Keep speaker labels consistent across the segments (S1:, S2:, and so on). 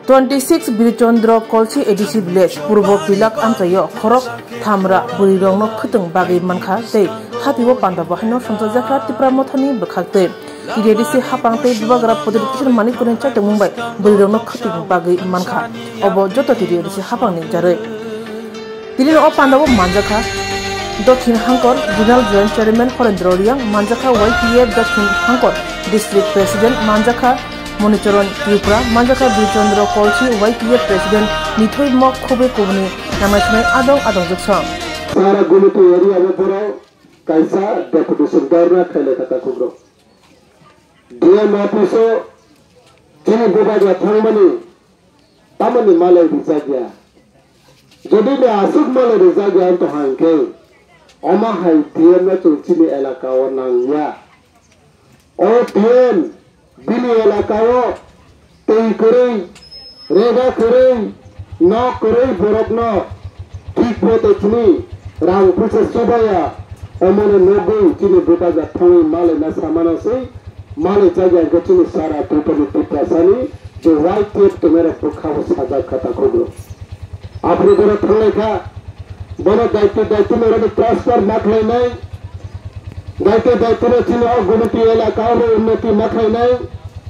S1: 26 Birichandra Kolchi ADC Village Purbo Pilak Amtayo Khorok Thamra Burirong no Khutung Bagi Mankha Tei Hatibo Pandaba Hino Samtajakra Tipra Mothani Bakhakte ADC Hapangte Dibagra Podrition Manikurin Chate Mumbai Burirong no Khutung Bagi Mankha Obo Joto ADC Hapangni Jare Dilino Pandabo Manjaka Dokhin Hankor Regional Joint Chairman Horendro Riang Manjaka YPF Dokhin Hankor District President Manjaka Monitoron Tripura Manjaka Birichandra Kolchi YPF President Nithoi Mok Khobe Kubni Namachme Adong Juksam
S2: Sara Gulutu area में पूरा कैसा deputation करना खेले कता कुबरो DM officio जिन बुबा जा थंगमनी तमनी माले दिशा गया जब भी आसुक माले दिशा गया तो हांके ओमा हाई DM में चुंची में इलाका और नांगिया और DM Bini elakao, tei kurei, rega kurei, no kurei borok no, ठीक बोते चुनी, रांग पुसे सुबaya, ओमने नोगई चुनी बुटा जा थोड़ी माले न सामाना से, माले जागे गचुनी सारा टूपनी टूटा सानी, जो वाइट टेप तो मेरे पुखा हो साजा खाता खोगलो। आपने बोला थोड़े का, बोला दायित्व मेरे में ट्रांसफर मत लेना दायित्व चुनी और गुमटी इलाका में उन्नति मत लेना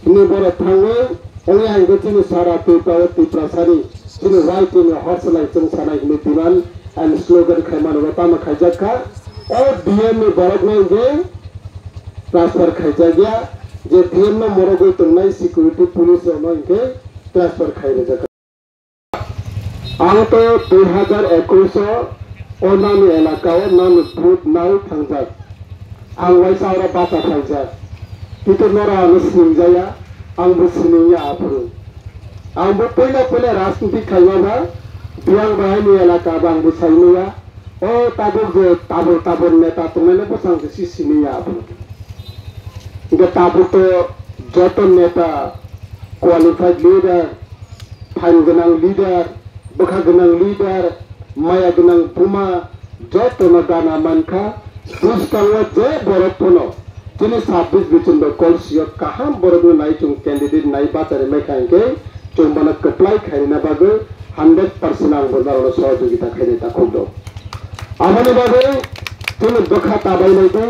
S2: ini boleh tanggung oleh yang kecil sara tupai tiprasari ini right ini horselai cengsanai ini timan and slogan khayman utama khayjaka और DM में बरक में जे ट्रांसफर खैजा गया जे DM में मोरो गई तुमने सिक्योरिटी पुलिस और इनके ट्रांसफर खाई जगह आम तो 2021 और नाम इलाका और नाम भूत नाउ थंजा आम वैसा और बाता खैजा itu nora muslim jaya ang muslim ya apru ang pela राजनीति खाइबा बियां बाहायनि एलाका बां बुसाइनिया ओ ताबो नेता तुमने पसंद सिसिनिया apru इनके ताबो तो जतन नेता क्वालिफाइड लीडर फाइन गोनां लीडर बखा गोनां लीडर माया गोनां पुमा जतन दाना मानखा दुष्कांवा जे बरतनो जिन्हें 26 बिचुंदो कॉल्सियो कहाँ बरगु नाई चुंग कैंडिडेट नाई बात अरे में खाएंगे चुंग बना कप्लाई खाने ना बागो 100% आंग बंदा रोड सहयोगिता खाने ता खोदो आमने बागो जिन्हें दुखा ताबाई नहीं थे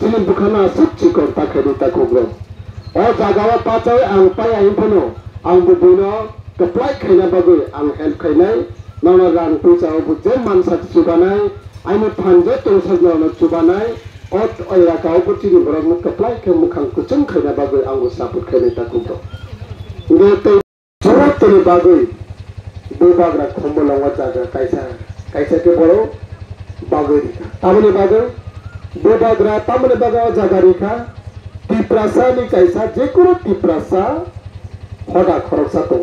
S2: जिन्हें दुखा ना सच्ची करता खाने ता खोदो और जागावा पाचाए आंग पाय आंग पनो आंग बुबुनो कप्लाई खाने बागो आंग हेल्प खाने नाना रांग पुचाओ बुझे मानसा चुबानाय आइने फांजे तो सजना चुबानाय और इलाकाओं को चीनी बड़ा मुख्य प्लाई के मुखांग कुचंग खाना बागोई आंगो सापुट खाने ताकुतो ये तो जरूरत तेरे बागोई दो बागरा खम्बो लंगा जागा कैसा के बड़ो बागोई रिका तामने बागोई दो बागरा तामने बागोई जागा रिका तिप्रासा नि कैसा जेकुरो तिप्रासा होदा खरकसा तो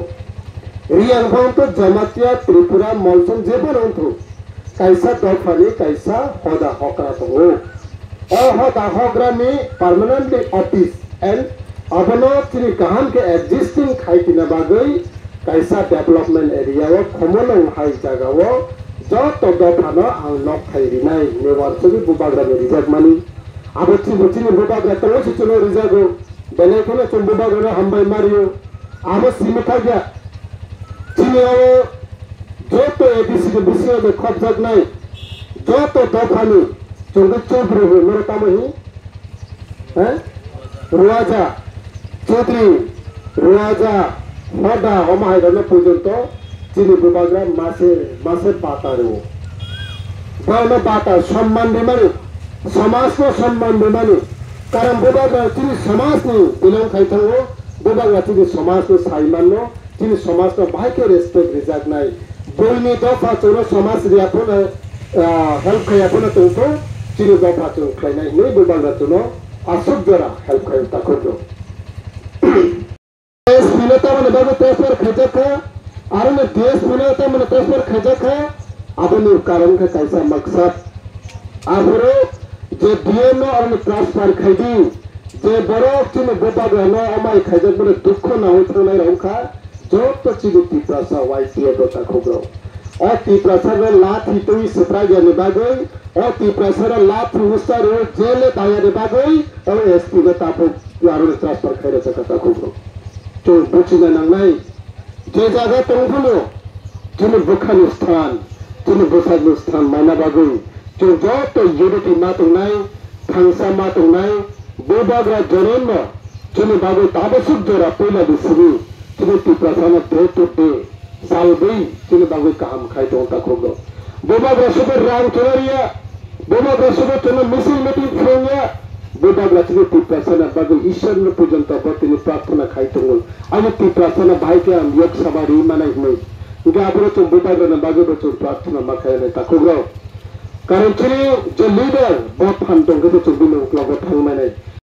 S2: रियांग भांग तो जमातिया त्रिपुरा मौसम जेबन अंतु कैसा दफानी कैसा होदा होकरा तो हो और होता होगरा में परमानेंटली ऑफिस एंड अपनो चिनी कहां के एग्जिस्टिंग खाई की नबागई कैसा डेवलपमेंट एरिया वो खमोलंग हाई जगह वो जो तो दफानो आं नॉक खाई रिनाई ने वर्षों की बुबागरा में रिजर्व मनी अब चिनी बुबागरा तो वो चुनो रिजर्व बेले को ना चुन बुबागरा हम भाई मारियो अब सीमित आ गया चिनी वो जो तो एबीसी के विषय में खप जग नहीं जो तो दफानी चुंगे चौधरी हुए मेरे काम ही हैं रुआजा चौधरी रुआजा होदा हम हाय करने पूजन तो चीनी बुबागरा मासे पाता रे वो बावने पाता सम्मान बिमारी समाज को सम्मान बिमारी कारण बुबागरा चीनी समाज नहीं बिलोंग खाई था वो बुबागरा चीनी समाज को साइमान नो चीनी समाज को भाई के रेस्पेक्ट रिजाक नहीं बोलने दो फाचों समाज रियापन हेल्प किया पुना तुमको चीनी दफा चुन खाना ही नहीं बुबागरा चुनो आसुक जरा हेल्प करें ताकोजो देश मिलता मैंने बाबू ट्रांसफर खर्चा था आरे में देश मिलता मैंने ट्रांसफर खर्चा था अब ने कारण का कैसा मकसद आबरो जे डीएम और ट्रांसफर खैदी जे बरो चीनी बुबागरा नो अमाय खैजा बने दुख ना हो तो नहीं रहूँगा जो तो चीनी तिप्रासा वाइट ये दो ताकोजो और तिप्रासा में लाठी तो इस सप्राइज ने बागोई Tiprasara lap Musta Road Jele Taya de Bagoi, or SP the Tapo Yaro transfer Kairas Katakubo. To Buchina Nangai, Jezaga Tongulo, Jimmy Bukanistan, Jimmy Busanistan, Manabagui, to Joto Unity Matunai, Tansa Matunai, Bobagra Jorenma, Jimmy Babu Tabasuk Jora Pula de Siri, Jimmy Tiprasana day to day, Salvi, Jimmy Babu Kaham Kaito Takogo. Bobagra Super Ram Toria, Bobagra Super Tuna Missing Meeting Fronia, Bobagra Tiprasana Bagu Ishan Pujanta Botini Pratuna Kaitungul, Anu Tiprasana Baika and Yok Sabari Management, Gabro to Bobagra and Bagu to Pratuna Makaya Takogo. Currently, the leader, Bob Hanton, to be no club of Hangman.